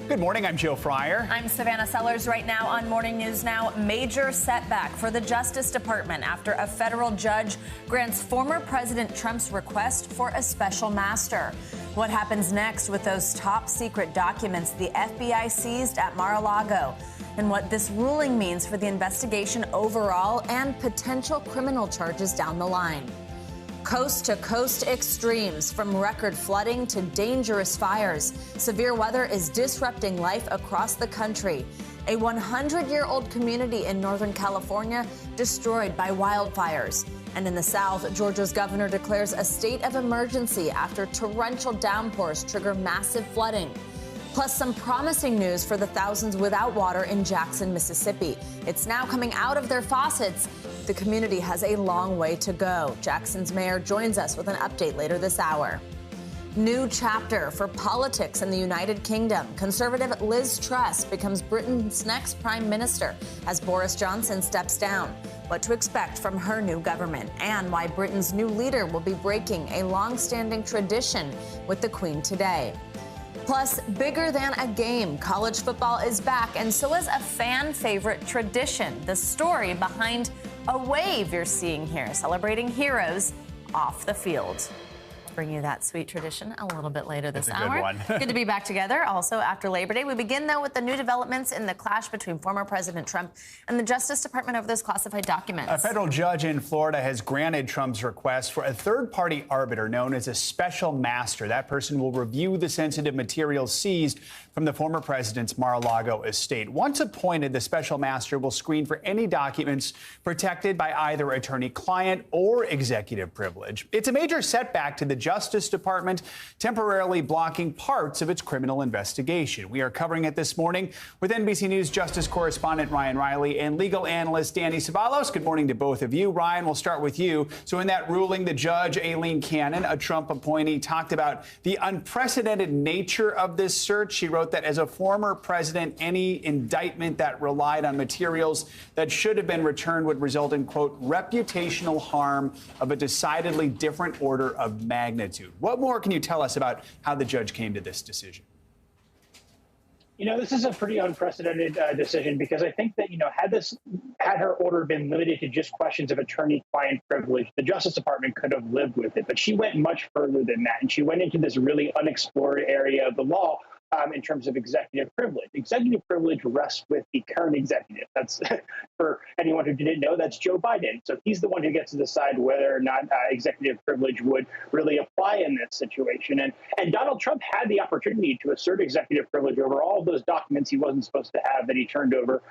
Good morning, I'm Joe Fryer. I'm Savannah Sellers. Right now on Morning News Now, major setback for the Justice Department after a federal judge grants former President Trump's request for a special master. What happens next with those top secret documents the FBI seized at Mar-a-Lago, and what this ruling means for the investigation overall and potential criminal charges down the line. Coast-to-coast extremes, from record flooding to dangerous fires. Severe weather is disrupting life across the country. A 100-year-old community in Northern California destroyed by wildfires. And in the South, Georgia's governor declares a state of emergency after torrential downpours trigger massive flooding. Plus, some promising news for the thousands without water in Jackson, Mississippi. It's now coming out of their faucets. The community has a long way to go. Jackson's mayor joins us with an update later this hour. New chapter for politics in the United Kingdom. Conservative Liz Truss becomes Britain's next prime minister as Boris Johnson steps down. What to expect from her new government, and why Britain's new leader will be breaking a long-standing tradition with the Queen today. Plus, bigger than a game, college football is back, and so is a fan favorite tradition. The story behind a wave you're seeing here, celebrating heroes off the field. Bring you that sweet tradition a little bit later this hour. Good one. Good to be back together. Also, after Labor Day, we begin, though, with the new developments in the clash between former President Trump and the Justice Department over those classified documents. A federal judge in Florida has granted Trump's request for a third-party arbiter known as a special master. That person will review the sensitive materials seized from the former president's Mar-a-Lago estate. Once appointed, the special master will screen for any documents protected by either attorney-client or executive privilege. It's a major setback to the Justice Department, temporarily blocking parts of its criminal investigation. We are covering it this morning with NBC News Justice correspondent Ryan Riley and legal analyst Danny Ceballos. Good morning to both of you. Ryan, we'll start with you. So in that ruling, the judge, Aileen Cannon, a Trump appointee, talked about the unprecedented nature of this search. She wrote that as a former president, any indictment that relied on materials that should have been returned would result in, quote, reputational harm of a decidedly different order of magnitude. What more can you tell us about how the judge came to this decision? You know, this is a pretty unprecedented decision because I think that, had her order been limited to just questions of attorney-client privilege, the Justice Department could have lived with it. But she went much further than that, and she went into this really unexplored area of the law in terms of executive privilege. Executive privilege rests with the current executive. That's, for anyone who didn't know, that's Joe Biden. So he's the one who gets to decide whether or not executive privilege would really apply in this situation. And Donald Trump had the opportunity to assert executive privilege over all of those documents he wasn't supposed to have that he turned over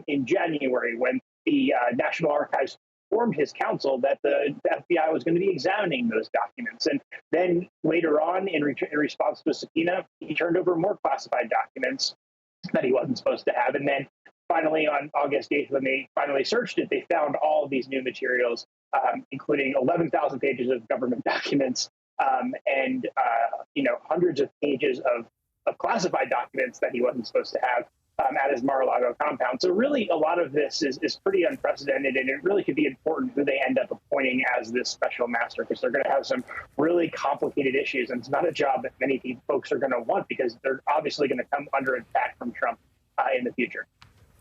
in January when the National Archives informed his counsel that the FBI was going to be examining those documents. And then later on, in response to a subpoena, he turned over more classified documents that he wasn't supposed to have. And then finally, on August 8th, when they finally searched it, they found all of these new materials, including 11,000 pages of government documents and hundreds of pages of classified documents that he wasn't supposed to have at his Mar-a-Lago compound. So really, a lot of this is pretty unprecedented, and it really could be important who they end up appointing as this special master, because they're going to have some really complicated issues, and it's not a job that many folks are going to want because they're obviously going to come under attack from Trump in the future.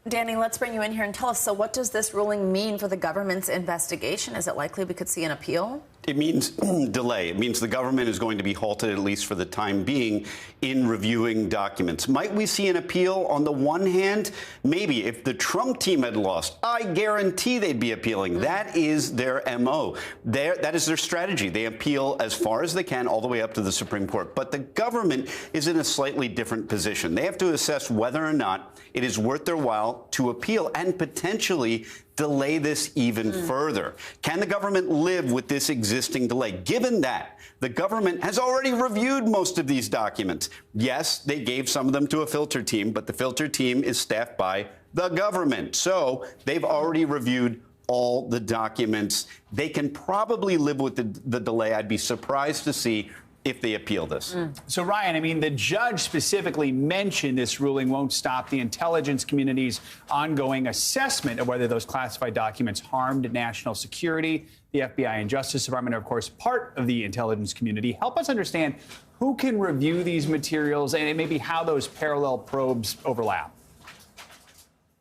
Danny, let's bring you in here and tell us, so what does this ruling mean for the government's investigation? Is it likely we could see an appeal? It means delay. It means the government is going to be halted, at least for the time being, in reviewing documents. Might we see an appeal? On the one hand, maybe. If the Trump team had lost, I guarantee they'd be appealing. That is their MO. That is their strategy. They appeal as far as they can, all the way up to the Supreme Court. But the government is in a slightly different position. They have to assess whether or not it is worth their while to appeal and potentially delay this even further. Can the government live with this existing delay, given that the government has already reviewed most of these documents? Yes, they gave some of them to a filter team, but the filter team is staffed by the government. So they've already reviewed all the documents. They can probably live with the delay. I'd be surprised to see if they appeal this. So, Ryan, I mean, the judge specifically mentioned this ruling won't stop the intelligence community's ongoing assessment of whether those classified documents harmed national security. The FBI and Justice Department are, of course, part of the intelligence community. Help us understand who can review these materials and maybe how those parallel probes overlap.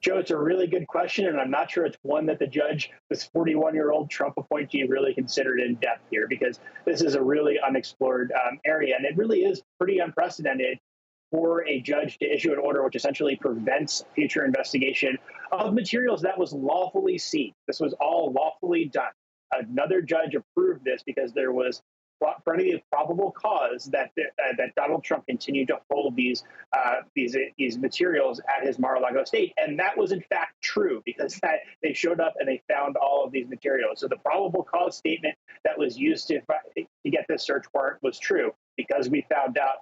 Joe, it's a really good question, and I'm not sure it's one that the judge, this 41-year-old Trump appointee, really considered in depth here, because this is a really unexplored area, and it really is pretty unprecedented for a judge to issue an order which essentially prevents future investigation of materials that was lawfully seized. This was all lawfully done. Another judge approved this because there was plenty of probable cause that Donald Trump continued to hold these materials at his Mar-a-Lago estate, and that was in fact true because they showed up and they found all of these materials. So the probable cause statement that was used to get this search warrant was true because we found out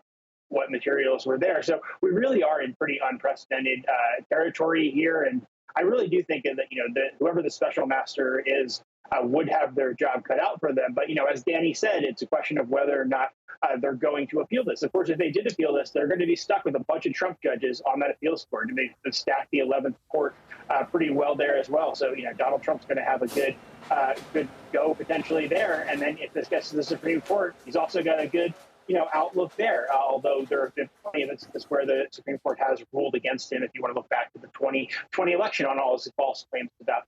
what materials were there. So we really are in pretty unprecedented territory here, and I really do think that whoever the special master is would have their job cut out for them. But, as Danny said, it's a question of whether or not they're going to appeal this. Of course, if they did appeal this, they're going to be stuck with a bunch of Trump judges on that appeals court. They stack the 11th court pretty well there as well. So, Donald Trump's going to have a good go potentially there. And then if this gets to the Supreme Court, he's also got a good outlook there, although there have been plenty of instances where the Supreme Court has ruled against him. If you want to look back to the 2020 election on all his false claims about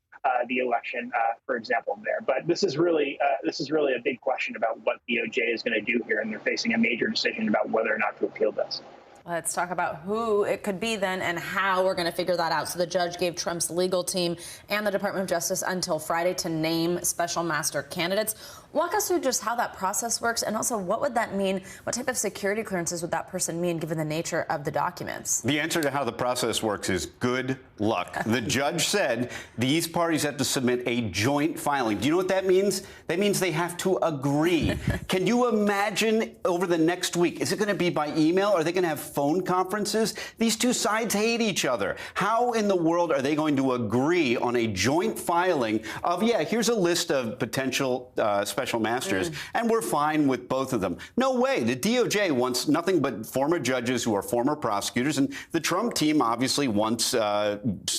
the election, for example, there. But this is really a big question about what DOJ is going to do here, and they're facing a major decision about whether or not to appeal this. Let's talk about who it could be then and how we're going to figure that out. So the judge gave Trump's legal team and the Department of Justice until Friday to name special master candidates. Walk us through just how that process works, and also what would that mean? What type of security clearances would that person mean given the nature of the documents? The answer to how the process works is good luck. The judge said these parties have to submit a joint filing. Do you know what that means? That means they have to agree. Can you imagine over the next week? Is it going to be by email? Are they going to have phone conferences? These two sides hate each other. How in the world are they going to agree on a joint filing of, here's a list of potential special masters, and we're fine with both of them? No way. The DOJ wants nothing but former judges who are former prosecutors, and the Trump team obviously wants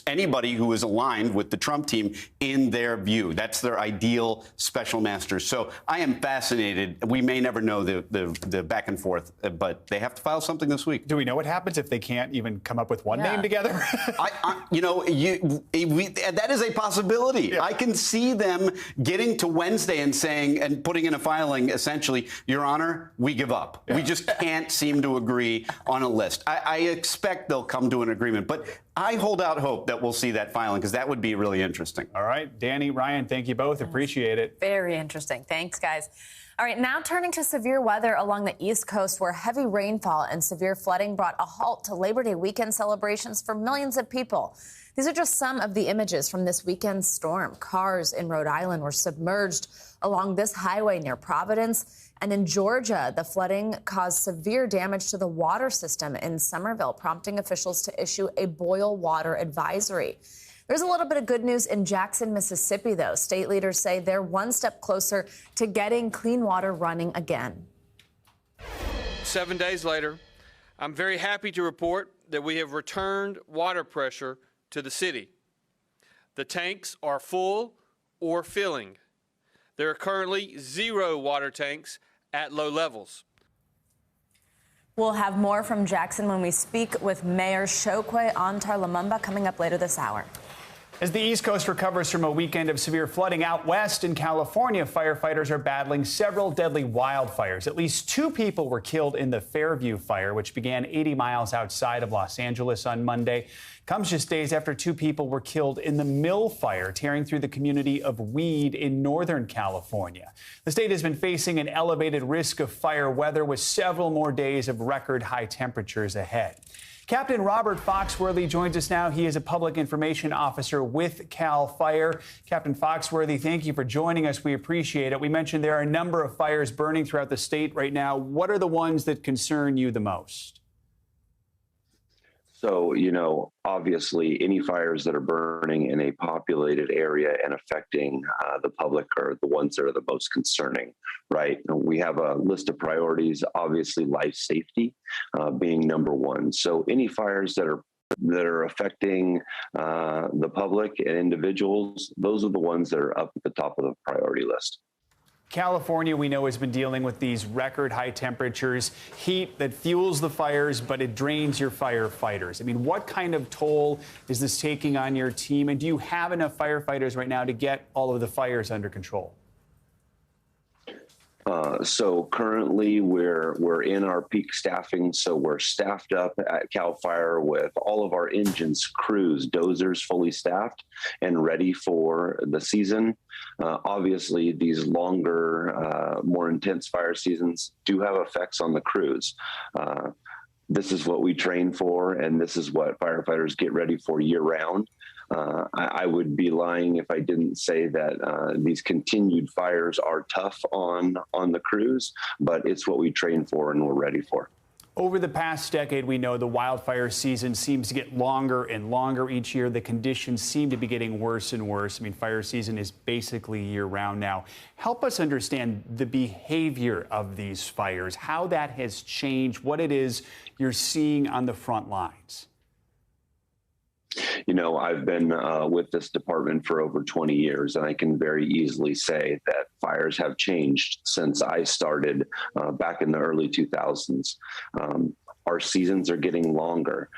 anybody who is aligned with the Trump team in their view. That's their ideal special masters. So I am fascinated. We may never know the back and forth, but they have to file something this week. Do we know what happens if they can't even come up with one name together? That is a possibility. Yeah. I can see them getting to Wednesday and saying, and putting in a filing, essentially, Your Honor, we give up. Yeah. We just can't seem to agree on a list. I expect they'll come to an agreement, but I hold out hope that we'll see that filing, because that would be really interesting. All right, Danny, Ryan, thank you both. Appreciate it. Very interesting. Thanks, guys. All right, now turning to severe weather along the East Coast, where heavy rainfall and severe flooding brought a halt to Labor Day weekend celebrations for millions of people. These are just some of the images from this weekend's storm. Cars in Rhode Island were submerged along this highway near Providence. And in Georgia, the flooding caused severe damage to the water system in Somerville, prompting officials to issue a boil water advisory. There's a little bit of good news in Jackson, Mississippi, though. State leaders say they're one step closer to getting clean water running again. 7 days later, I'm very happy to report that we have returned water pressure to the city. The tanks are full or filling. There are currently 0 water tanks at low levels. We'll have more from Jackson when we speak with Mayor Chokwe Antar Lumumba coming up later this hour. As the East Coast recovers from a weekend of severe flooding out west in California, firefighters are battling several deadly wildfires. At least 2 people were killed in the Fairview fire, which began 80 miles outside of Los Angeles on Monday. Comes just days after 2 people were killed in the Mill fire, tearing through the community of Weed in Northern California. The state has been facing an elevated risk of fire weather, with several more days of record high temperatures ahead. Captain Robert Foxworthy joins us now. He is a public information officer with CAL FIRE. Captain Foxworthy, thank you for joining us. We appreciate it. We mentioned there are a number of fires burning throughout the state right now. What are the ones that concern you the most? So, obviously any fires that are burning in a populated area and affecting the public are the ones that are the most concerning, right? We have a list of priorities, obviously life safety being number one. So any fires that are affecting the public and individuals, those are the ones that are up at the top of the priority list. California, we know, has been dealing with these record high temperatures, heat that fuels the fires, but it drains your firefighters. I mean, what kind of toll is this taking on your team? And do you have enough firefighters right now to get all of the fires under control? So currently we're in our peak staffing. So we're staffed up at CAL FIRE with all of our engines, crews, dozers fully staffed and ready for the season. Obviously, these longer, more intense fire seasons do have effects on the crews. This is what we train for, and this is what firefighters get ready for year round. I would be lying if I didn't say that these continued fires are tough on the crews, but it's what we train for and we're ready for. Over the past decade, we know the wildfire season seems to get longer and longer each year. The conditions seem to be getting worse and worse. I mean, fire season is basically year-round now. Help us understand the behavior of these fires, how that has changed, what it is you're seeing on the front lines. I've been with this department for over 20 years, and I can very easily say that fires have changed since I started back in the early 2000s. Our seasons are getting longer.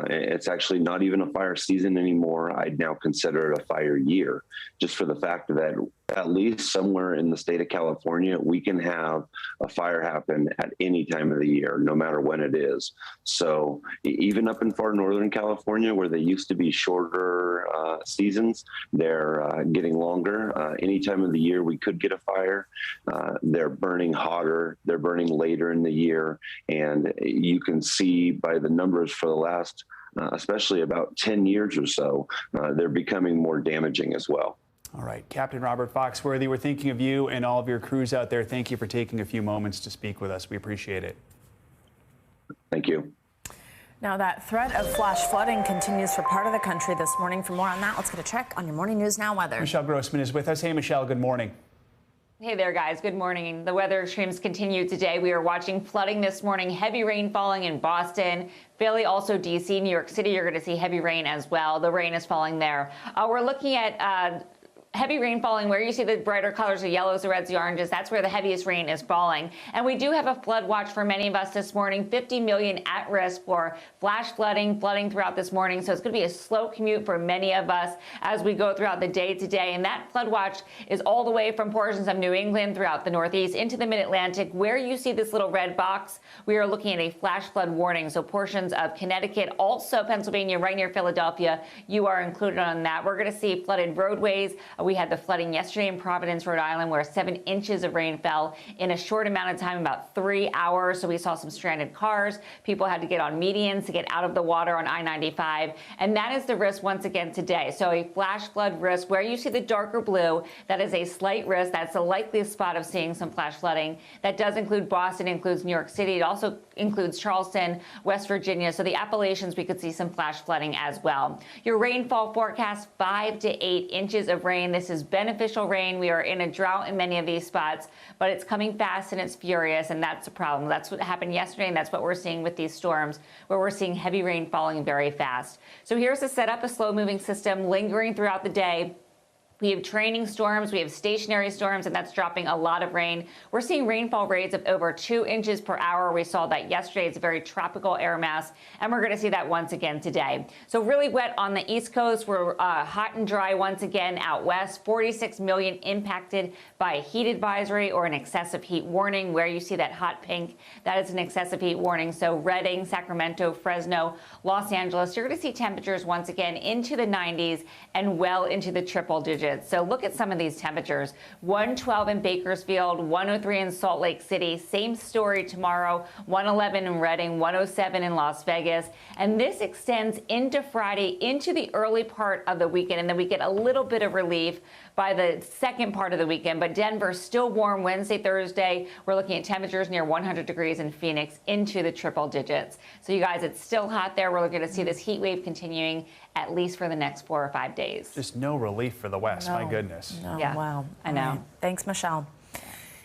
It's actually not even a fire season anymore. I'd now consider it a fire year, just for the fact that at least somewhere in the state of California, we can have a fire happen at any time of the year, no matter when it is. So even up in far northern California, where they used to be shorter seasons, they're getting longer. Any time of the year we could get a fire. They're burning hotter, they're burning later in the year, and you can see by the numbers for the last, especially about 10 years or so, they're becoming more damaging as well. All right, Captain Robert Foxworthy, we're thinking of you and all of your crews out there. Thank you for taking a few moments to speak with us. We appreciate it. Thank you. Now, that threat of flash flooding continues for part of the country this morning. For more on that, let's get a check on your Morning News Now weather. Michelle Grossman is with us. Hey, Michelle, good morning. Hey there, guys. Good morning. The weather extremes continue today. We are watching flooding this morning, heavy rain falling in Boston, Philly, also D.C., New York City. You're going to see heavy rain as well. The rain is falling there. We're looking at heavy rain falling where you see the brighter colors, the yellows, the reds, the oranges. That's where the heaviest rain is falling. And we do have a flood watch for many of us this morning. 50 million at risk for flash flooding throughout this morning. So it's going to be a slow commute for many of us as we go throughout the day today. And that flood watch is all the way from portions of New England throughout the Northeast into the Mid-Atlantic. Where you see this little red box, we are looking at a flash flood warning. So portions of Connecticut, also Pennsylvania, right near Philadelphia, you are included on that. We're going to see flooded roadways. We had the flooding yesterday in Providence, Rhode Island, where 7 inches of rain fell in a short amount of time, about 3 hours. So we saw some stranded cars. People had to get on medians to get out of the water on I-95. And that is the risk once again today. So a flash flood risk where you see the darker blue, that is a slight risk. That's the likeliest spot of seeing some flash flooding. That does include Boston, includes New York City. It also includes Charleston, West Virginia. So the Appalachians, we could see some flash flooding as well. Your rainfall forecast, 5 to 8 inches of rain. This is beneficial rain. We are in a drought in many of these spots, but it's coming fast and it's furious, and that's a problem. That's what happened yesterday, and that's what we're seeing with these storms, where we're seeing heavy rain falling very fast. So here's the setup, a slow-moving system lingering throughout the day. We have training storms, we have stationary storms, and that's dropping a lot of rain. We're seeing rainfall rates of over 2 inches per hour. We saw that yesterday. It's a very tropical air mass, and we're going to see that once again today. So really wet on the East Coast. We're hot and dry once again out west. 46 million impacted by a heat advisory or an excessive heat warning. Where you see that hot pink, that is an excessive heat warning. So Redding, Sacramento, Fresno, Los Angeles, you're going to see temperatures once again into the 90s and well into the triple digits. digits. So look at some of these temperatures. 112 in Bakersfield, 103 in Salt Lake City. Same story tomorrow, 111 in Redding, 107 in Las Vegas. And this extends into Friday, into the early part of the weekend. And then we get a little bit of relief by the second part of the weekend. But Denver still warm Wednesday, Thursday. We're looking at temperatures near 100 degrees in Phoenix, into the triple digits. So you guys, it's still hot there. We're looking to see this heat wave continuing at least for the next 4 or 5 days. Just no relief for the West. No. My goodness. No, Yeah, wow. I know. Right. Thanks, Michelle.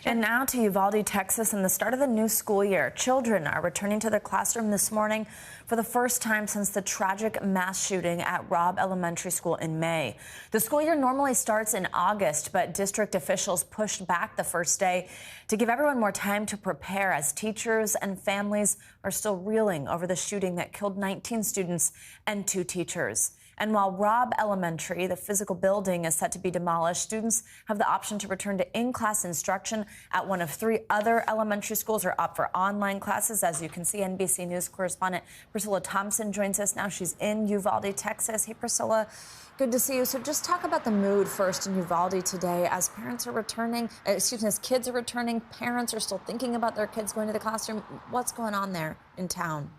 And now to Uvalde, Texas, and the start of the new school year. Children are returning to their classroom this morning for the first time since the tragic mass shooting at Robb Elementary School in May. The school year normally starts in August, but district officials pushed back the first day to give everyone more time to prepare, as teachers and families are still reeling over the shooting that killed 19 students and 2 teachers. And while Robb Elementary, the physical building, is set to be demolished, students have the option to return to in-class instruction at one of 3 other elementary schools or opt for online classes. As you can see, NBC News correspondent Priscilla Thompson joins us now. She's in Uvalde, Texas. Hey, Priscilla, good to see you. So just talk about the mood first in Uvalde today as parents are returning, as kids are returning, parents are still thinking about their kids going to the classroom. What's going on there in town?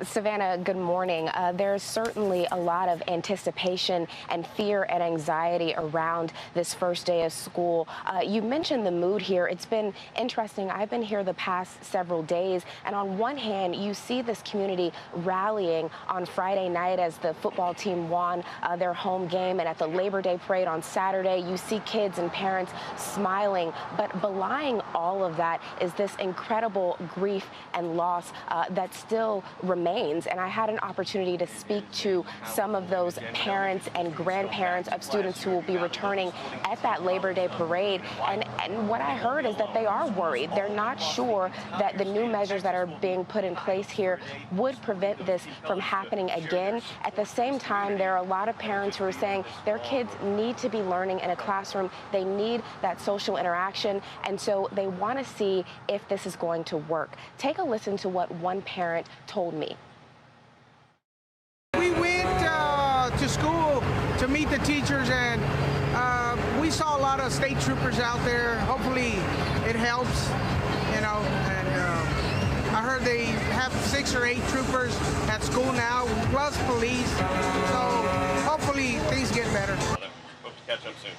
Savannah, good morning. There's certainly a lot of anticipation and fear and anxiety around this first day of school. You mentioned the mood here. It's been interesting. I've been here the past several days, and on one hand, you see this community rallying on Friday night as the football team won their home game, and at the Labor Day parade on Saturday, you see kids and parents smiling. But belying all of that is this incredible grief and loss that still remains. And I had an opportunity to speak to some of those parents and grandparents of students who will be returning at that Labor Day parade. And what I heard is that they are worried. They're not sure that the new measures that are being put in place here would prevent this from happening again. At the same time, there are a lot of parents who are saying their kids need to be learning in a classroom. They need that social interaction. And so they want to see if this is going to work. Take a listen to what one parent told me. We went to school to meet the teachers, and we saw a lot of state troopers out there. Hopefully it helps, you know, and I heard they have 6 or 8 troopers at school now, plus police, so hopefully things get better. Hope to catch up soon.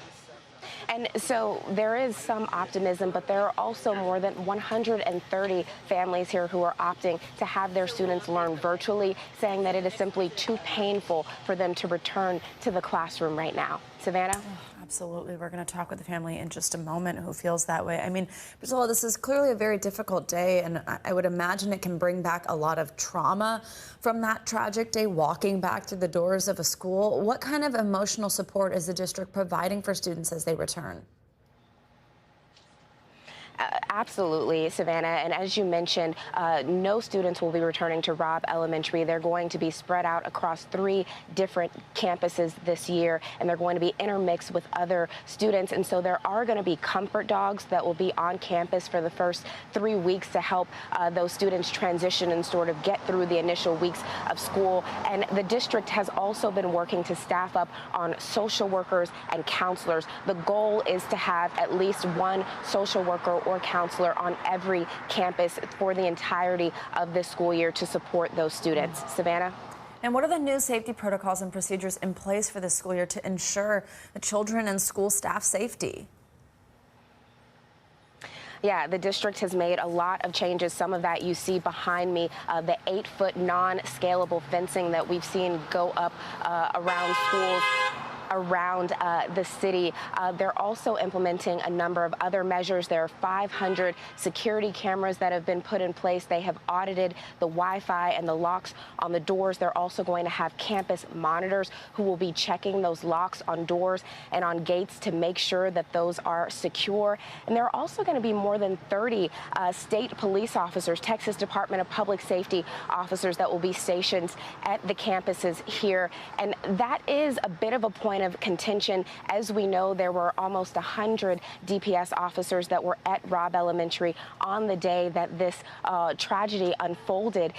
And so there is some optimism, but there are also more than 130 families here who are opting to have their students learn virtually, saying that it is simply too painful for them to return to the classroom right now. Savannah? Absolutely. We're going to talk with the family in just a moment who feels that way. I mean, Priscilla, this is clearly a very difficult day, and I would imagine it can bring back a lot of trauma from that tragic day, walking back through the doors of a school. What kind of emotional support is the district providing for students as they return? Absolutely, Savannah. And as you mentioned, no students will be returning to Robb Elementary. They're going to be spread out across 3 different campuses this year, and they're going to be intermixed with other students. And so there are going to be comfort dogs that will be on campus for the first 3 weeks to help those students transition and sort of get through the initial weeks of school. And the district has also been working to staff up on social workers and counselors. The goal is to have at least 1 social worker or counselor on every campus for the entirety of this school year to support those students. Savannah? And what are the new safety protocols and procedures in place for this school year to ensure the children and school staff safety? Yeah, the district has made a lot of changes. Some of that you see behind me, the 8-foot non-scalable fencing that we've seen go up around schools around the city. They're also implementing a number of other measures. There are 500 security cameras that have been put in place. They have audited the Wi-Fi and the locks on the doors. They're also going to have campus monitors who will be checking those locks on doors and on gates to make sure that those are secure. And there are also going to be more than 30 state police officers, Texas Department of Public Safety officers that will be stationed at the campuses here. And that is a bit of a point point of contention. As we know, there were almost 100 DPS officers that were at Robb Elementary on the day that this tragedy unfolded.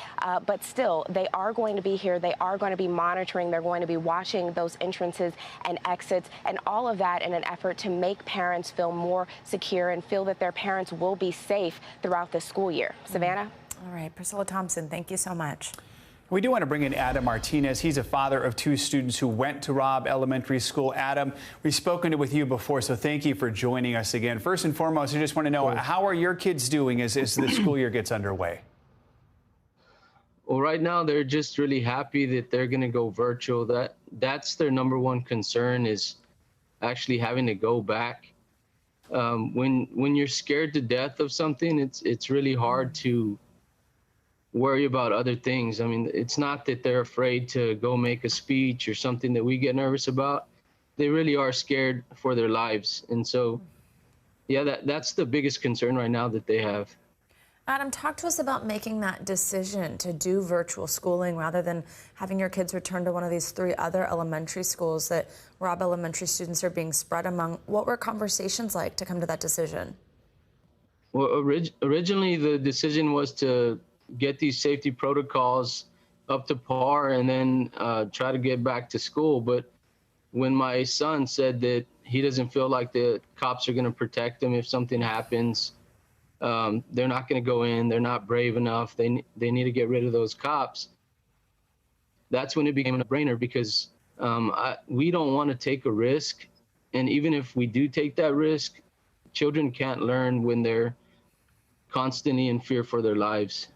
But still, they are going to be here. They are going to be monitoring. They're going to be watching those entrances and exits, and all of that in an effort to make parents feel more secure and feel that their parents will be safe throughout the school year. Savannah? All right, Priscilla Thompson, thank you so much. We do want to bring in Adam Martinez. He's a father of 2 students who went to Robb Elementary School. Adam, we've spoken with you before, so thank you for joining us again. First and foremost, I just want to know, how are your kids doing as the school year gets underway? Well, right now they're just really happy that they're going to go virtual. That's their number one concern, is actually having to go back. When you're scared to death of something, it's really hard to worry about other things. I mean, it's not that they're afraid to go make a speech or something that we get nervous about. They really are scared for their lives. And so, yeah, that's the biggest concern right now that they have. Adam, talk to us about making that decision to do virtual schooling rather than having your kids return to one of these 3 other elementary schools that Robb Elementary students are being spread among. What were conversations like to come to that decision? Well, originally the decision was to get these safety protocols up to par and then try to get back to school. But when my son said that he doesn't feel like the cops are going to protect him if something happens, they're not going to go in, they're not brave enough, they need to get rid of those cops, that's when it became a no-brainer, because we don't want to take a risk. And even if we do take that risk, children can't learn when they're constantly in fear for their lives.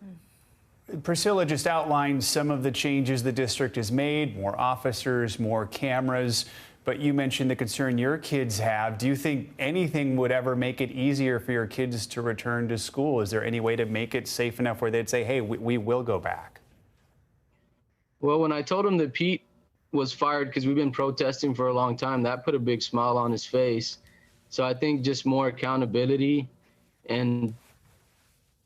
Priscilla just outlined some of the changes the district has made, more officers, more cameras. But you mentioned the concern your kids have. Do you think anything would ever make it easier for your kids to return to school? Is there any way to make it safe enough where they'd say, hey, we will go back? Well, when I told him that Pete was fired because we've been protesting for a long time, that put a big smile on his face. So I think just more accountability and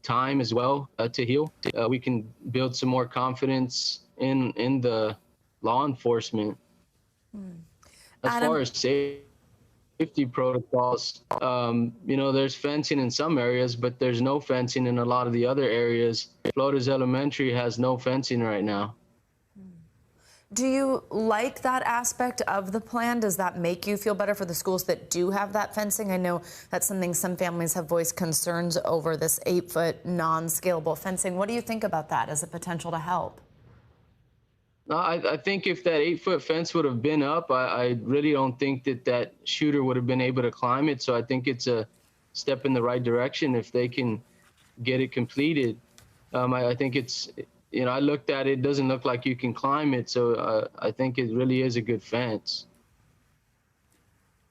time as well to heal. We can build some more confidence in the law enforcement. As Adam, far as safety protocols, there's fencing in some areas, but there's no fencing in a lot of the other areas. Flores Elementary has no fencing right now. do you like that aspect of the plan? Does that make you feel better for the schools that do have that fencing? I know that's something some families have voiced concerns over, this 8-foot non-scalable fencing. What do you think about that as a potential to help? I think if that 8-foot fence would have been up, I really don't think that shooter would have been able to climb it. So I think it's a step in the right direction if they can get it completed. I think it's, I looked at it, it doesn't look like you can climb it. So I think it really is a good fence.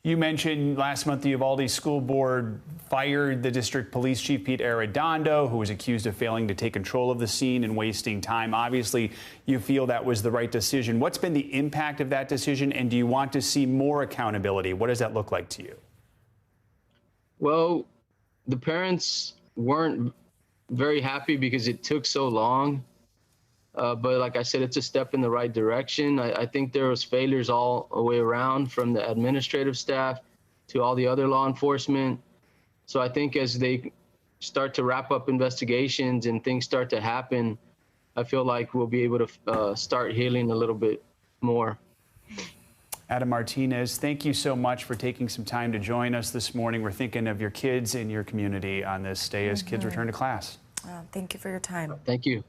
You mentioned last month the Uvalde School Board fired the district police chief, Pete Arredondo, who was accused of failing to take control of the scene and wasting time. Obviously, you feel that was the right decision. What's been the impact of that decision, and do you want to see more accountability? What does that look like to you? Well, the parents weren't very happy because it took so long. But like I said, it's a step in the right direction. I think there was failures all the way around, from the administrative staff to all the other law enforcement. So I think as they start to wrap up investigations and things start to happen, I feel like we'll be able to start healing a little bit more. Adam Martinez, thank you so much for taking some time to join us this morning. We're thinking of your kids and your community on this day as kids return to class. Thank you for your time. Thank you.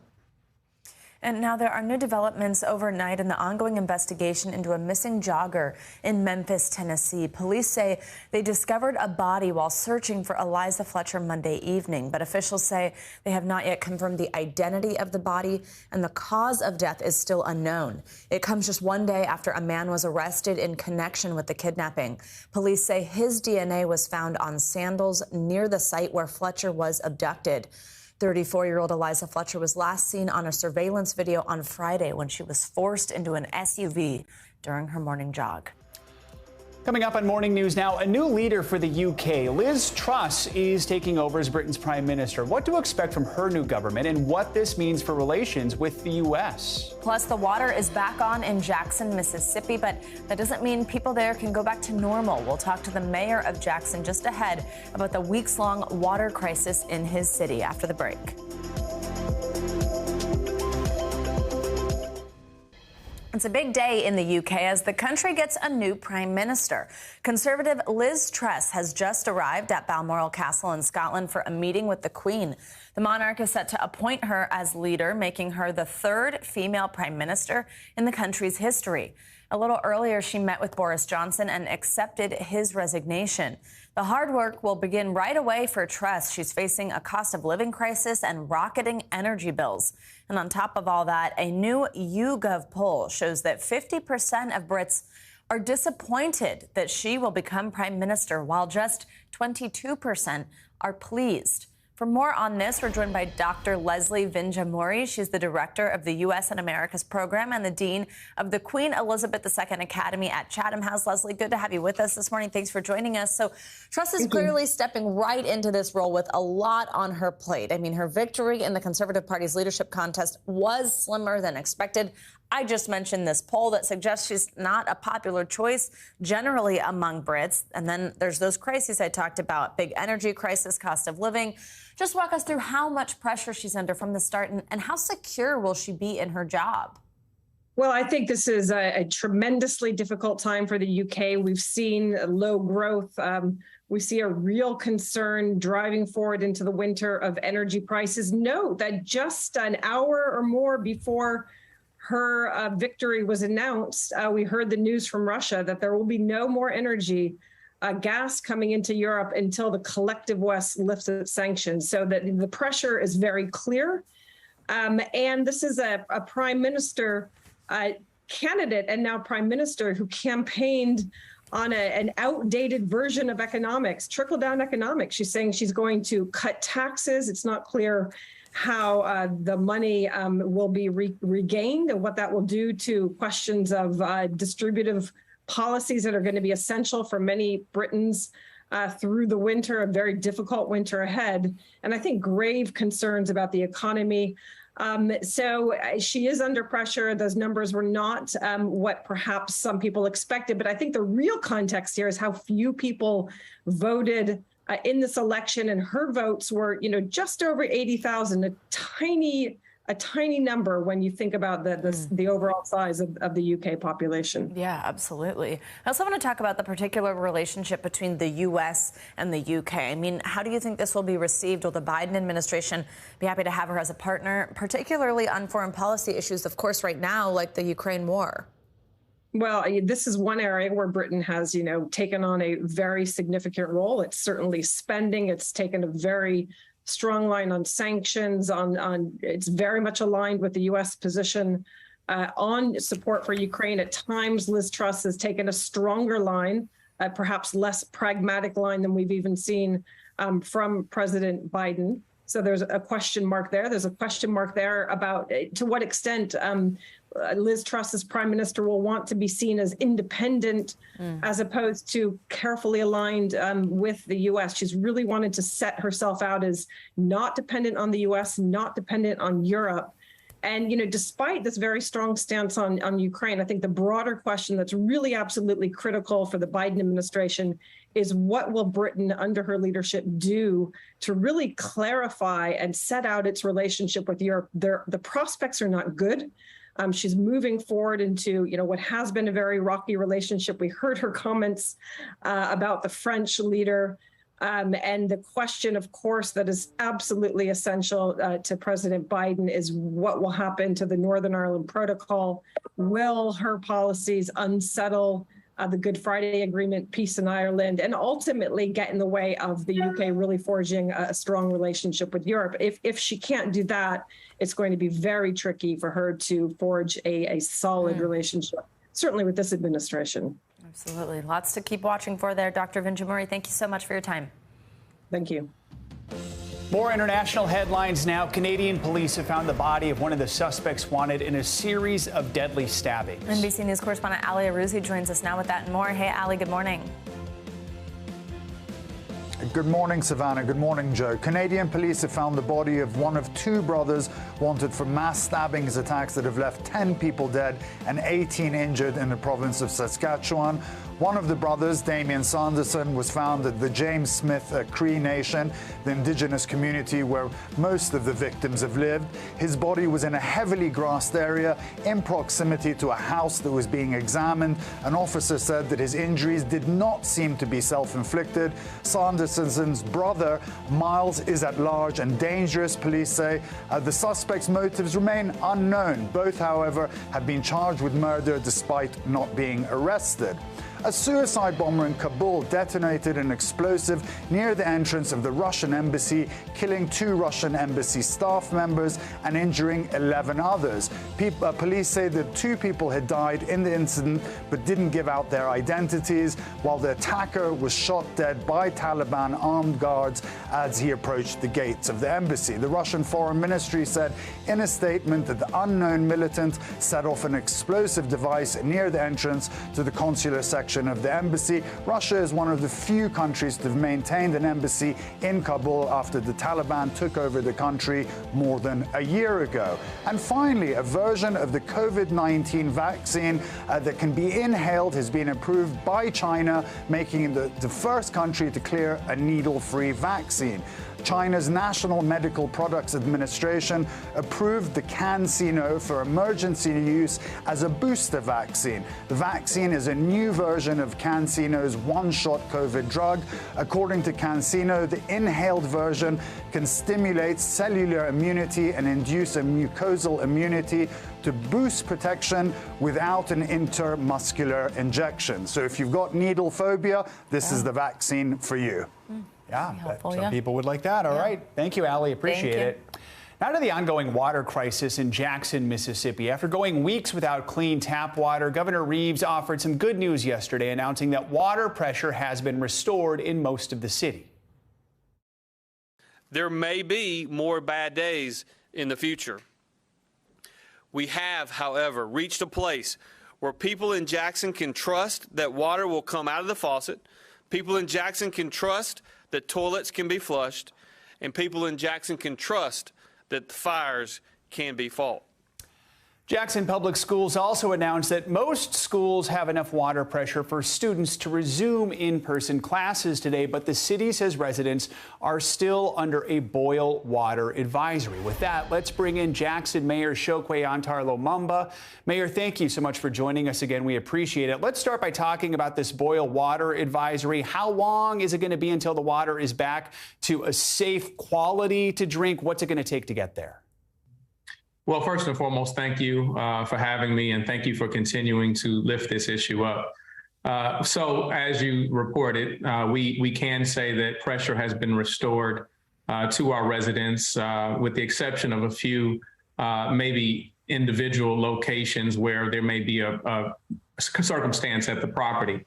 And now there are new developments overnight in the ongoing investigation into a missing jogger in Memphis, Tennessee. Police say they discovered a body while searching for Eliza Fletcher Monday evening, but officials say they have not yet confirmed the identity of the body, and the cause of death is still unknown. It comes just one day after a man was arrested in connection with the kidnapping. Police say his DNA was found on sandals near the site where Fletcher was abducted. 34-year-old Eliza Fletcher was last seen on a surveillance video on Friday when she was forced into an SUV during her morning jog. Coming up on Morning News Now, a new leader for the UK. Liz Truss is taking over as Britain's prime minister. What to expect from her new government and what this means for relations with the U.S. Plus, the water is back on in Jackson, Mississippi, but that doesn't mean people there can go back to normal. We'll talk to the mayor of Jackson just ahead about the weeks-long water crisis in his city after the break. It's a big day in the UK as the country gets a new prime minister. Conservative Liz Truss has just arrived at Balmoral Castle in Scotland for a meeting with the Queen. The monarch is set to appoint her as leader, making her the third female prime minister in the country's history. A little earlier, she met with Boris Johnson and accepted his resignation. The hard work will begin right away for Truss. She's facing a cost of living crisis and rocketing energy bills. And on top of all that, a new YouGov poll shows that 50% of Brits are disappointed that she will become prime minister, while just 22% are pleased. For more on this, we're joined by Dr. Leslie Mori. She's the director of the U.S. and Americas program and the dean of the Queen Elizabeth II Academy at Chatham House. Leslie, good to have you with us this morning. Thanks for joining us. So Truss is clearly stepping right into this role with a lot on her plate. I mean, her victory in the Conservative Party's leadership contest was slimmer than expected. I just mentioned this poll that suggests she's not a popular choice generally among Brits. And then there's those crises I talked about, big energy crisis, cost of living. Just walk us through how much pressure she's under from the start and how secure will she be in her job? Well, I think this is a tremendously difficult time for the UK. We've seen low growth. We see a real concern driving forward into the winter of energy prices. Note that just an hour or more before her victory was announced, we heard the news from Russia that there will be no more energy gas coming into Europe until the collective West lifts its sanctions. So that the pressure is very clear. And this is a prime minister candidate and now prime minister who campaigned on an outdated version of economics, trickle-down economics. She's saying she's going to cut taxes. It's not clear how the money will be regained and what that will do to questions of distributive policies that are going to be essential for many Britons through the winter, a very difficult winter ahead. And I think grave concerns about the economy. So she is under pressure. Those numbers were not what perhaps some people expected. But I think the real context here is how few people voted in this election, and her votes were, just over 80,000, a tiny number when you think about the overall size of the UK population. Yeah, absolutely. I also want to talk about the particular relationship between the U.S. and the UK. I mean, how do you think this will be received? Will the Biden administration be happy to have her as a partner, particularly on foreign policy issues, of course, right now, like the Ukraine war? Well, this is one area where Britain has, taken on a very significant role. It's certainly spending. It's taken a very strong line on sanctions. It's very much aligned with the U.S. position on support for Ukraine. At times, Liz Truss has taken a stronger line, perhaps less pragmatic line than we've even seen from President Biden. So there's a question mark there. There's a question mark there about to what extent Liz Truss as prime minister will want to be seen as independent as opposed to carefully aligned with the U.S. She's really wanted to set herself out as not dependent on the U.S., not dependent on Europe. And, despite this very strong stance on Ukraine, I think the broader question that's really absolutely critical for the Biden administration is what will Britain under her leadership do to really clarify and set out its relationship with Europe? The prospects are not good. She's moving forward into, what has been a very rocky relationship. We heard her comments about the French leader. And the question, of course, that is absolutely essential to President Biden is what will happen to the Northern Ireland Protocol. Will her policies unsettle the Good Friday Agreement, peace in Ireland, and ultimately get in the way of the UK really forging a strong relationship with Europe? If she can't do that, it's going to be very tricky for her to forge a solid relationship, certainly with this administration. Absolutely. Lots to keep watching for there. Dr. Mori, thank you so much for your time. Thank you. More international headlines now. Canadian police have found the body of one of the suspects wanted in a series of deadly stabbings. NBC News correspondent Ali Arouzi joins us now with that and more. Hey, Ali, good morning. Good morning, Savannah. Good morning, Joe. Canadian police have found the body of one of two brothers wanted for mass stabbings attacks that have left 10 people dead and 18 injured in the province of Saskatchewan. One of the brothers, Damien Sanderson, was found at the James Smith Cree Nation, the indigenous community where most of the victims have lived. His body was in a heavily grassed area in proximity to a house that was being examined. An officer said that his injuries did not seem to be self-inflicted. Sanderson's brother, Miles, is at large and dangerous, police say. The suspect's motives remain unknown. Both, however, have been charged with murder despite not being arrested. A suicide bomber in Kabul detonated an explosive near the entrance of the Russian embassy, killing 2 Russian embassy staff members and injuring 11 others. Police say that 2 people had died in the incident but didn't give out their identities, while the attacker was shot dead by Taliban armed guards as he approached the gates of the embassy. The Russian Foreign Ministry said in a statement that the unknown militant set off an explosive device near the entrance to the consular section of the embassy. Russia is one of the few countries to have maintained an embassy in Kabul after the Taliban took over the country more than a year ago. And finally, a version of the COVID-19 vaccine that can be inhaled has been approved by China, making it the first country to clear a needle-free vaccine. China's National Medical Products Administration approved the CanSino for emergency use as a booster vaccine. The vaccine is a new version of CanSino's one-shot COVID drug. According to CanSino, the inhaled version can stimulate cellular immunity and induce a mucosal immunity to boost protection without an intermuscular injection. So if you've got needle phobia, this is the vaccine for you. Yeah, some people would like that. All right. Thank you, Ali. Appreciate it. Now to the ongoing water crisis in Jackson, Mississippi. After going weeks without clean tap water, Governor Reeves offered some good news yesterday, announcing that water pressure has been restored in most of the city. There may be more bad days in the future. We have, however, reached a place where people in Jackson can trust that water will come out of the faucet. People in Jackson can trust that toilets can be flushed, and people in Jackson can trust that the fires can be fought. Jackson Public Schools also announced that most schools have enough water pressure for students to resume in-person classes today, but the city says residents are still under a boil water advisory. With that, let's bring in Jackson Mayor Chokwe Antar Lumumba. Mayor, thank you so much for joining us again. We appreciate it. Let's start by talking about this boil water advisory. How long is it going to be until the water is back to a safe quality to drink? What's it going to take to get there? Well, first and foremost, thank you for having me, and thank you for continuing to lift this issue up. So as you reported, we can say that pressure has been restored to our residents, with the exception of a few maybe individual locations where there may be a circumstance at the property.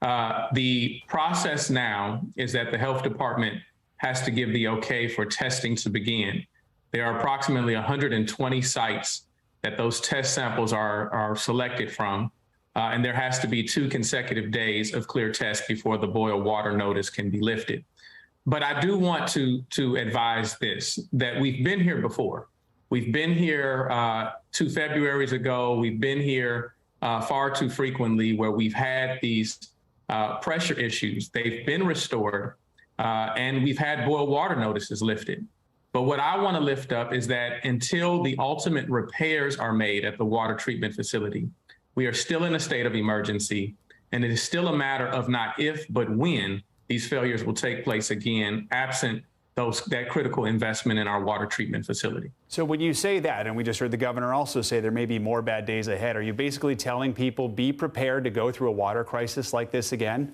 The process now is that the health department has to give the okay for testing to begin. There are approximately 120 sites that those test samples are selected from, and there has to be 2 consecutive days of clear tests before the boil water notice can be lifted. But I do want to advise this, that we've been here before. We've been here 2 Februaries ago. We've been here far too frequently where we've had these pressure issues. They've been restored, and we've had boil water notices lifted. But what I want to lift up is that until the ultimate repairs are made at the water treatment facility, we are still in a state of emergency, and it is still a matter of not if, but when these failures will take place again, absent that critical investment in our water treatment facility. So when you say that, and we just heard the governor also say there may be more bad days ahead, are you basically telling people be prepared to go through a water crisis like this again?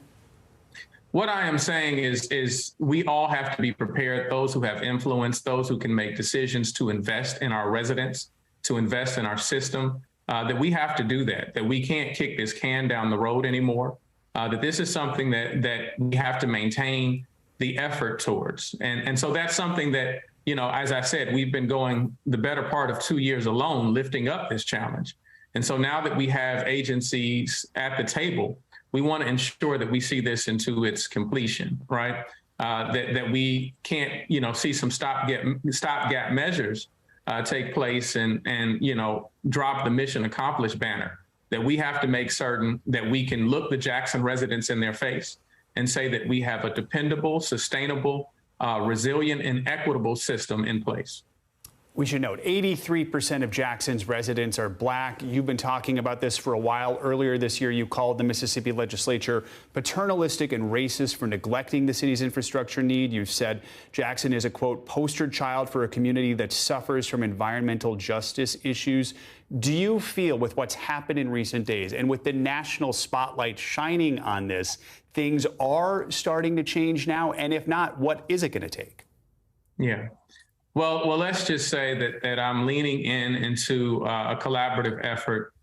What I am saying is we all have to be prepared, those who have influence, those who can make decisions to invest in our residents, to invest in our system, that we have to do that we can't kick this can down the road anymore, that this is something that we have to maintain the effort towards. And so that's something that, you know, as I said, we've been going the better part of 2 years alone, lifting up this challenge. And so now that we have agencies at the table, we want to ensure that we see this into its completion, right? That we can't, you know, see some stopgap measures take place and, you know, drop the mission accomplished banner. That we have to make certain that we can look the Jackson residents in their face and say that we have a dependable, sustainable, resilient, and equitable system in place. We should note 83% of Jackson's residents are black. You've been talking about this for a while. Earlier this year, you called the Mississippi legislature paternalistic and racist for neglecting the city's infrastructure need. You've said Jackson is a, quote, poster child for a community that suffers from environmental justice issues. Do you feel, with what's happened in recent days and with the national spotlight shining on this, things are starting to change now? And if not, what is it going to take? Yeah. Well, let's just say that I'm leaning into a collaborative effort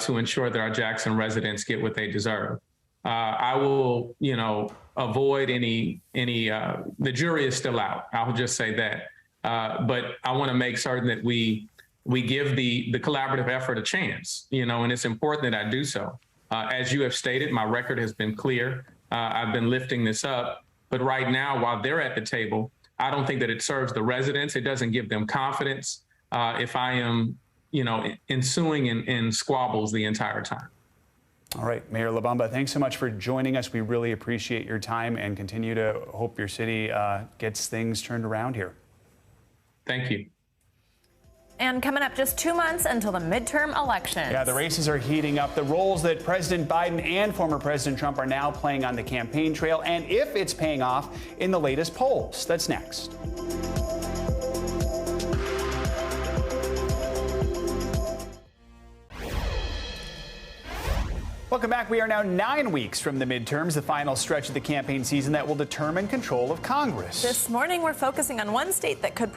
to ensure that our Jackson residents get what they deserve. I will, you know, avoid any. The jury is still out. I'll just say that. But I want to make certain that we give the collaborative effort a chance. You know, and it's important that I do so. As you have stated, my record has been clear. I've been lifting this up. But right now, while they're at the table, I don't think that it serves the residents. It doesn't give them confidence if I am, you know, ensuing in squabbles the entire time. All right, Mayor LaBamba, thanks so much for joining us. We really appreciate your time and continue to hope your city gets things turned around here. Thank you. And coming up just 2 months until the midterm elections. Yeah, the races are heating up. The roles that President Biden and former President Trump are now playing on the campaign trail, and if it's paying off in the latest polls. That's next. Welcome back. We are now 9 weeks from the midterms, the final stretch of the campaign season that will determine control of Congress. This morning, we're focusing on one state that could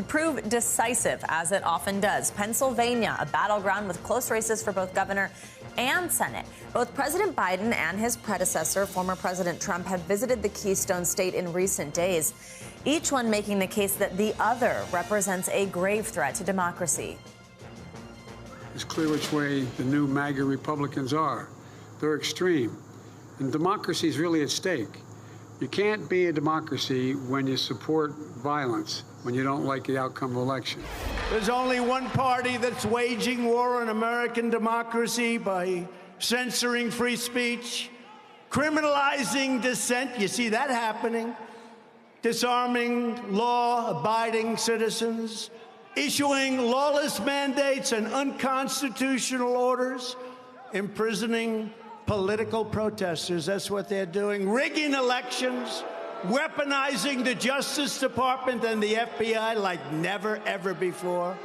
prove decisive, as it often does. Pennsylvania, a battleground with close races for both governor and Senate. Both President Biden and his predecessor, former President Trump, have visited the Keystone State in recent days, each one making the case that the other represents a grave threat to democracy. It's clear which way the new MAGA Republicans are. They're extreme. And democracy is really at stake. You can't be a democracy when you support violence, when you don't like the outcome of election. There's only one party that's waging war on American democracy by censoring free speech, criminalizing dissent. You see that happening. Disarming law-abiding citizens, issuing lawless mandates and unconstitutional orders, imprisoning political protesters. That's what they're doing. Rigging elections, weaponizing the Justice Department and the FBI like never, ever before.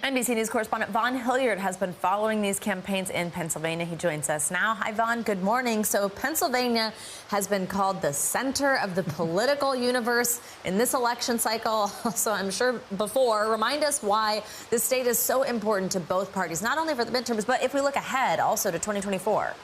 NBC News correspondent Vaughn Hilliard has been following these campaigns in Pennsylvania. He joins us now. Hi, Vaughn. Good morning. So Pennsylvania has been called the center of the political universe in this election cycle. So I'm sure before, remind us why this state is so important to both parties, not only for the midterms, but if we look ahead also to 2024.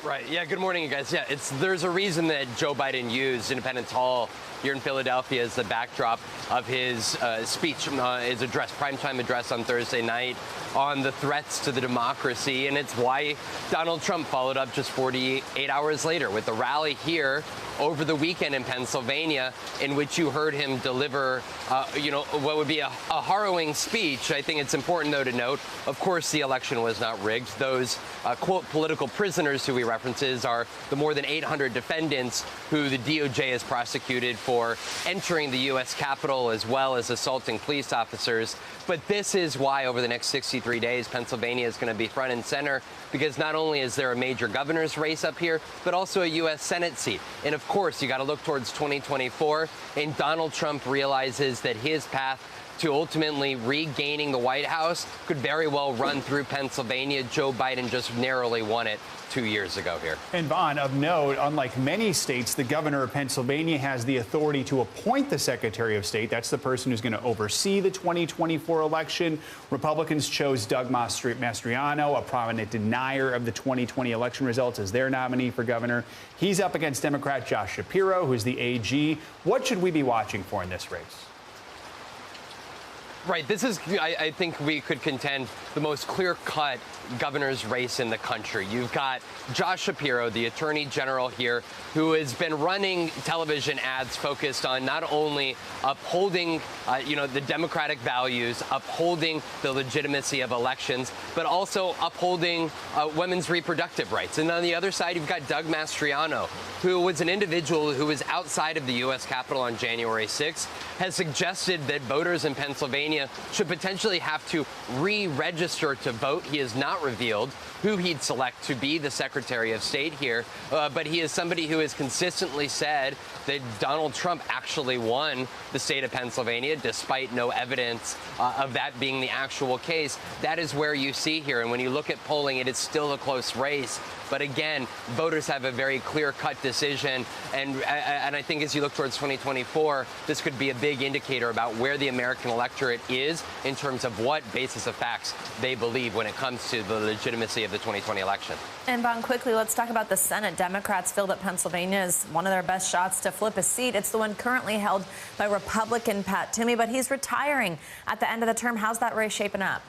Right. Yeah. Good morning, you guys. Yeah, there's a reason that Joe Biden used Independence Hall here in Philadelphia as the backdrop of his speech, his address, primetime address on Thursday night on the threats to the democracy. And it's why Donald Trump followed up just 48 hours later with a rally here over the weekend in Pennsylvania, in which you heard him deliver, what would be a harrowing speech. I think it's important, though, to note, of course, the election was not rigged. Those, quote, political prisoners who he references are the more than 800 defendants who the DOJ has prosecuted for entering the U.S. Capitol as well as assaulting police officers. But this is why over the next 63 days, Pennsylvania is going to be front and center, because not only is there a major governor's race up here, but also a U.S. Senate seat. And of course, you got to look towards 2024. And Donald Trump realizes that his path to ultimately regaining the White House could very well run through Pennsylvania. Joe Biden just narrowly won it 2 years ago here. And Vaughn, of note, unlike many states, the governor of Pennsylvania has the authority to appoint the Secretary of State. That's the person who's going to oversee the 2024 election. Republicans chose Doug Mastriano, a prominent denier of the 2020 election results, as their nominee for governor. He's up against Democrat Josh Shapiro, who's the AG. What should we be watching for in this race? Right. This is, I think we could contend, the most clear-cut governor's race in the country. You've got Josh Shapiro, the attorney general here, who has been running television ads focused on not only upholding, the democratic values, upholding the legitimacy of elections, but also upholding women's reproductive rights. And on the other side, you've got Doug Mastriano, who was an individual who was outside of the U.S. Capitol on January 6th, has suggested that voters in Pennsylvania should potentially have to re-register to vote. He has not revealed who he'd select to be the Secretary of State here, but he is somebody who has consistently said that Donald Trump actually won the state of Pennsylvania, despite no evidence of that being the actual case. That is where you see here, and when you look at polling, it is still a close race. But again, voters have a very clear-cut decision, and I think as you look towards 2024, this could be a big indicator about where the American electorate is in terms of what basis of facts they believe when it comes to the legitimacy of the 2020 election. And Vaughn, quickly, let's talk about the Senate. Democrats feel that Pennsylvania is one of their best shots to flip a seat. It's the one currently held by Republican Pat Toomey, but he's retiring at the end of the term. How's that race shaping up?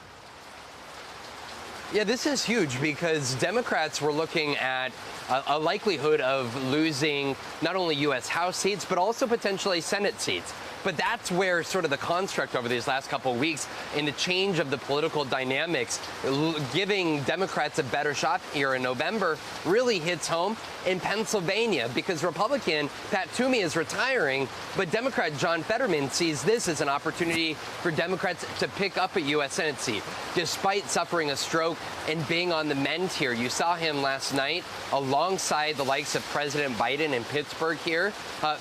Yeah, this is huge because Democrats were looking at a likelihood of losing not only U.S. House seats, but also potentially Senate seats. But that's where sort of the construct over these last couple of weeks in the change of the political dynamics, giving Democrats a better shot here in November, really hits home in Pennsylvania because Republican Pat Toomey is retiring, but Democrat John Fetterman sees this as an opportunity for Democrats to pick up a U.S. Senate seat. Despite suffering a stroke and being on the mend here, you saw him last night alongside the likes of President Biden in Pittsburgh here,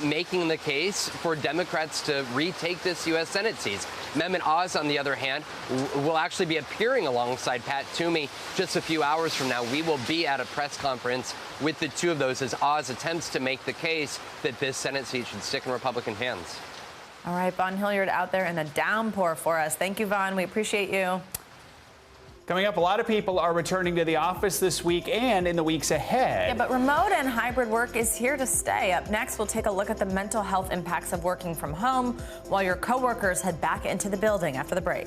making the case for Democrats to retake this U.S. Senate seat. Mehmet Oz, on the other hand, will actually be appearing alongside Pat Toomey just a few hours from now. We will be at a press conference with the two of those as Oz attempts to make the case that this Senate seat should stick in Republican hands. All right, Vaughn Hilliard out there in the downpour for us. Thank you, Vaughn. We appreciate you. Coming up, a lot of people are returning to the office this week and in the weeks ahead. Yeah, but remote and hybrid work is here to stay. Up next, we'll take a look at the mental health impacts of working from home while your coworkers head back into the building after the break.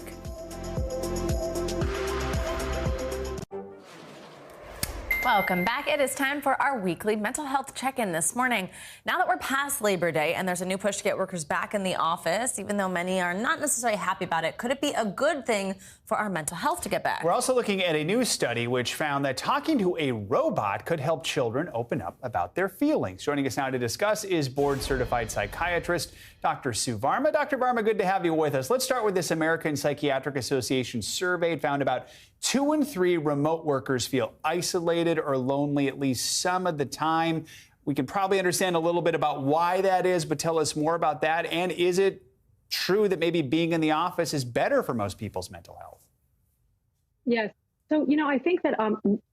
Welcome back. It is time for our weekly mental health check-in this morning. Now that we're past Labor Day and there's a new push to get workers back in the office, even though many are not necessarily happy about it, could it be a good thing for our mental health to get back? We're also looking at a new study which found that talking to a robot could help children open up about their feelings. Joining us now to discuss is board-certified psychiatrist Dr. Sue Varma. Dr. Varma, good to have you with us. Let's start with this American Psychiatric Association survey. It found about 2 in 3 remote workers feel isolated or lonely at least some of the time. We can probably understand a little bit about why that is, but tell us more about that. And is it true that maybe being in the office is better for most people's mental health? Yes. So, I think that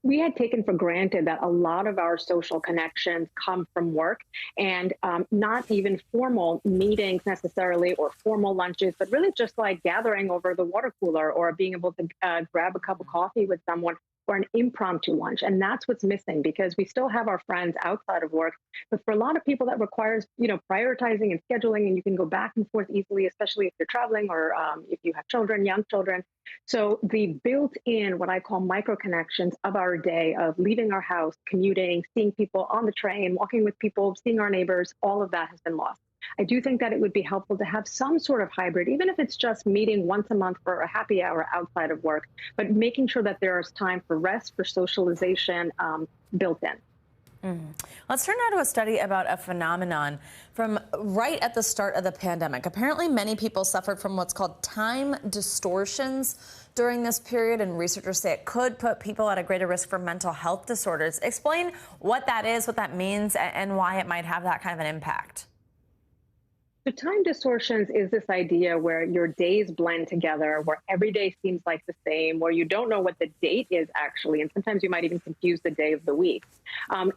we had taken for granted that a lot of our social connections come from work and not even formal meetings necessarily or formal lunches, but really just like gathering over the water cooler or being able to grab a cup of coffee with someone or an impromptu lunch. And that's what's missing because we still have our friends outside of work. But for a lot of people that requires, prioritizing and scheduling, and you can go back and forth easily, especially if you're traveling or if you have children, young children. So the built-in, what I call micro connections of our day of leaving our house, commuting, seeing people on the train, walking with people, seeing our neighbors, all of that has been lost. I do think that it would be helpful to have some sort of hybrid, even if it's just meeting once a month for a happy hour outside of work, but making sure that there is time for rest, for socialization built in. Let's turn now to a study about a phenomenon from right at the start of the pandemic. Apparently, many people suffered from what's called time distortions during this period, and researchers say it could put people at a greater risk for mental health disorders. Explain what that is, what that means, and why it might have that kind of an impact. So time distortions is this idea where your days blend together, where every day seems like the same, where you don't know what the date is actually, and sometimes you might even confuse the day of the week.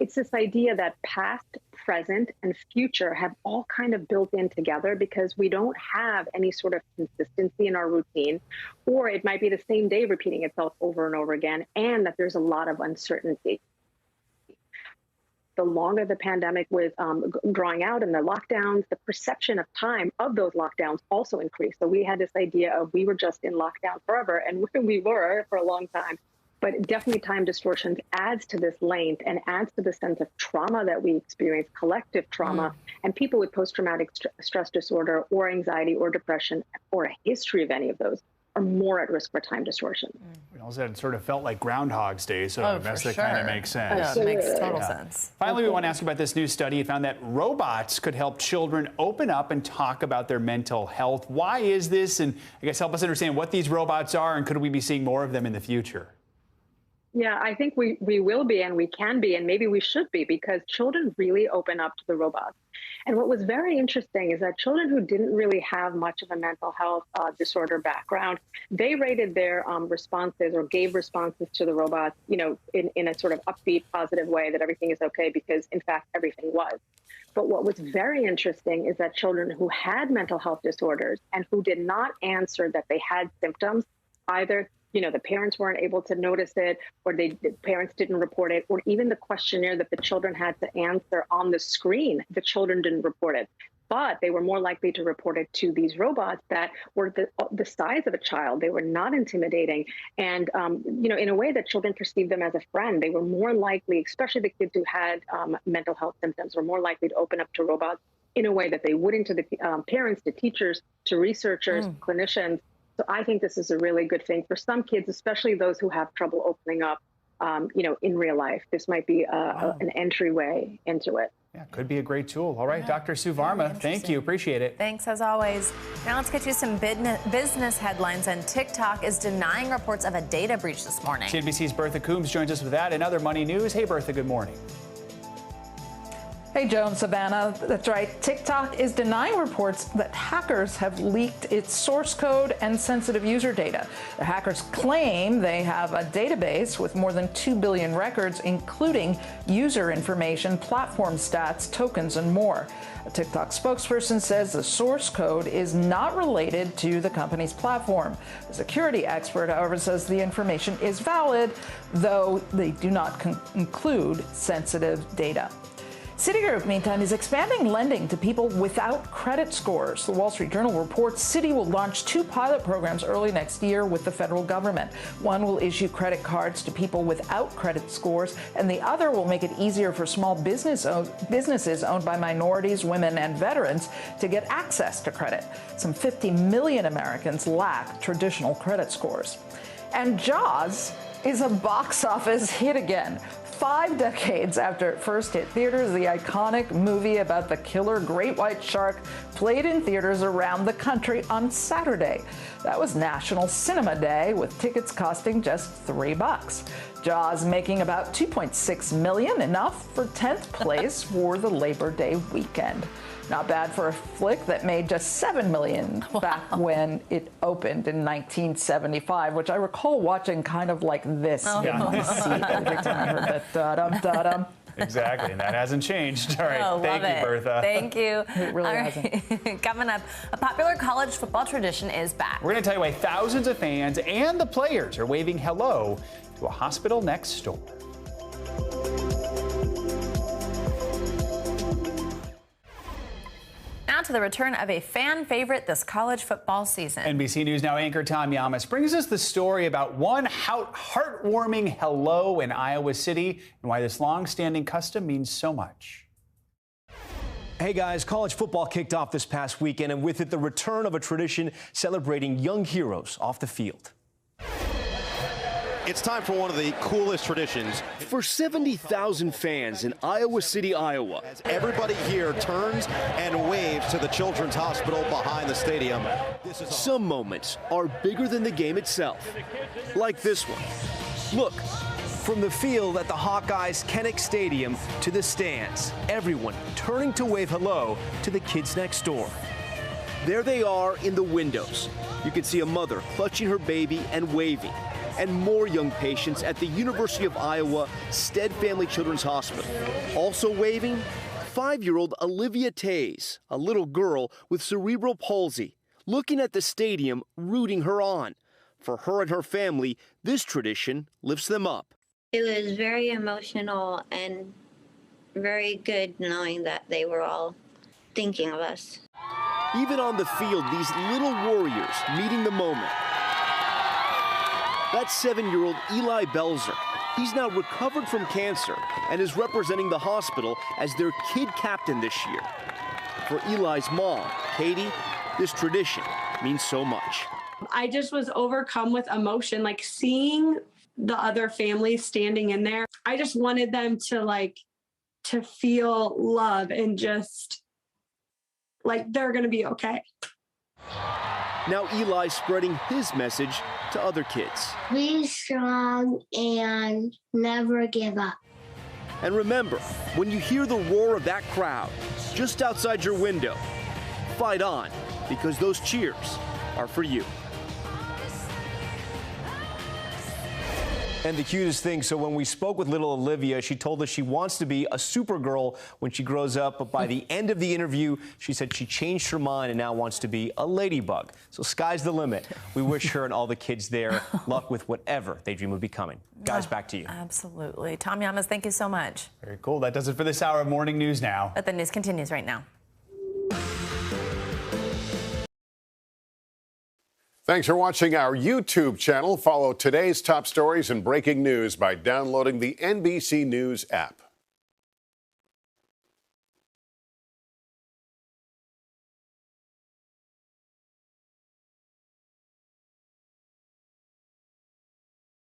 It's this idea that past, present, and future have all kind of built in together because we don't have any sort of consistency in our routine, or it might be the same day repeating itself over and over again, and that there's a lot of uncertainty. The longer the pandemic was drawing out and the lockdowns, the perception of time of those lockdowns also increased. So we had this idea of we were just in lockdown forever, and we were for a long time. But definitely time distortions adds to this length and adds to the sense of trauma that we experience, collective trauma. And people with post-traumatic stress disorder or anxiety or depression or a history of any of those are more at risk for time distortion. We also it sort of felt like Groundhog's Day, so I guess that kind of makes sense. Yeah, it makes total sense. Finally, we want to ask you about this new study. It found that robots could help children open up and talk about their mental health. Why is this? And I guess help us understand what these robots are, and could we be seeing more of them in the future? Yeah, I think we will be, and we can be, and maybe we should be, because children really open up to the robots. And what was very interesting is that children who didn't really have much of a mental health disorder background, they rated their responses or gave responses to the robots, you know, in a sort of upbeat, positive way that everything is okay, because in fact, everything was. But what was very interesting is that children who had mental health disorders and who did not answer that they had symptoms, either the parents weren't able to notice it, or the parents didn't report it, or even the questionnaire that the children had to answer on the screen, the children didn't report it. But they were more likely to report it to these robots that were the size of a child. They were not intimidating. And, in a way that children perceived them as a friend. They were more likely, especially the kids who had mental health symptoms, were more likely to open up to robots in a way that they wouldn't to the parents, to teachers, to researchers, clinicians. So I think this is a really good thing for some kids, especially those who have trouble opening up, in real life. This might be an entryway into it. Yeah, could be a great tool. All right, Dr. Sue Varma, thank you. Appreciate it. Thanks, as always. Now let's get you some business headlines. And TikTok is denying reports of a data breach this morning. CNBC's Bertha Coombs joins us with that and other money news. Hey, Bertha, good morning. Hey, Joe and Savannah. That's right. TikTok is denying reports that hackers have leaked its source code and sensitive user data. The hackers claim they have a database with more than 2 billion records, including user information, platform stats, tokens, and more. A TikTok spokesperson says the source code is not related to the company's platform. The security expert, however, says the information is valid, though they do not include sensitive data. Citigroup, meantime, is expanding lending to people without credit scores. The Wall Street Journal reports Citi will launch 2 pilot programs early next year with the federal government. One will issue credit cards to people without credit scores, and the other will make it easier for small businesses owned by minorities, women, and veterans to get access to credit. Some 50 million Americans lack traditional credit scores. And Jaws is a box office hit again. 5 decades after it first hit theaters, the iconic movie about the killer great white shark played in theaters around the country on Saturday. That was National Cinema Day, with tickets costing just $3. Jaws making about $2.6 million, enough for 10th place for the Labor Day weekend. Not bad for a flick that made just $7 million back when it opened in 1975, which I recall watching kind of like this in my seat every time I heard that da-dum, da-dum. Exactly, and that hasn't changed. All right, thank you, Bertha. Thank you. It really hasn't. Coming up, a popular college football tradition is back. We're going to tell you why thousands of fans and the players are waving hello to a hospital next door. Now to the return of a fan favorite this college football season. NBC News Now anchor Tom Yamas brings us the story about one heartwarming hello in Iowa City and why this long-standing custom means so much. Hey guys, college football kicked off this past weekend, and with it the return of a tradition celebrating young heroes off the field. It's time for one of the coolest traditions. For 70,000 fans in Iowa City, Iowa. Everybody here turns and waves to the Children's Hospital behind the stadium. Some moments are bigger than the game itself, like this one. Look, from the field at the Hawkeyes Kinnick Stadium to the stands, everyone turning to wave hello to the kids next door. There they are in the windows. You can see a mother clutching her baby and waving. And more young patients at the University of Iowa Stead Family Children's Hospital. Also waving, 5-year-old Olivia Tays, a little girl with cerebral palsy, looking at the stadium, rooting her on. For her and her family, this tradition lifts them up. It was very emotional and very good knowing that they were all thinking of us. Even on the field, these little warriors meeting the moment. That's 7-year-old Eli Belzer. He's now recovered from cancer and is representing the hospital as their kid captain this year. For Eli's mom, Katie, this tradition means so much. I just was overcome with emotion, like seeing the other families standing in there. I just wanted them to feel love and just like they're going to be okay. Now Eli's spreading his message to other kids. Be strong and never give up. And remember, when you hear the roar of that crowd just outside your window, fight on, because those cheers are for you. And the cutest thing, so when we spoke with little Olivia, she told us she wants to be a Supergirl when she grows up. But by the end of the interview, she said she changed her mind and now wants to be a ladybug. So sky's the limit. We wish her and all the kids there luck with whatever they dream of becoming. Guys, back to you. Absolutely. Tom Llamas, thank you so much. Very cool. That does it for this hour of Morning News Now. But the news continues right now. Thanks for watching our YouTube channel. Follow today's top stories and breaking news by downloading the NBC News app.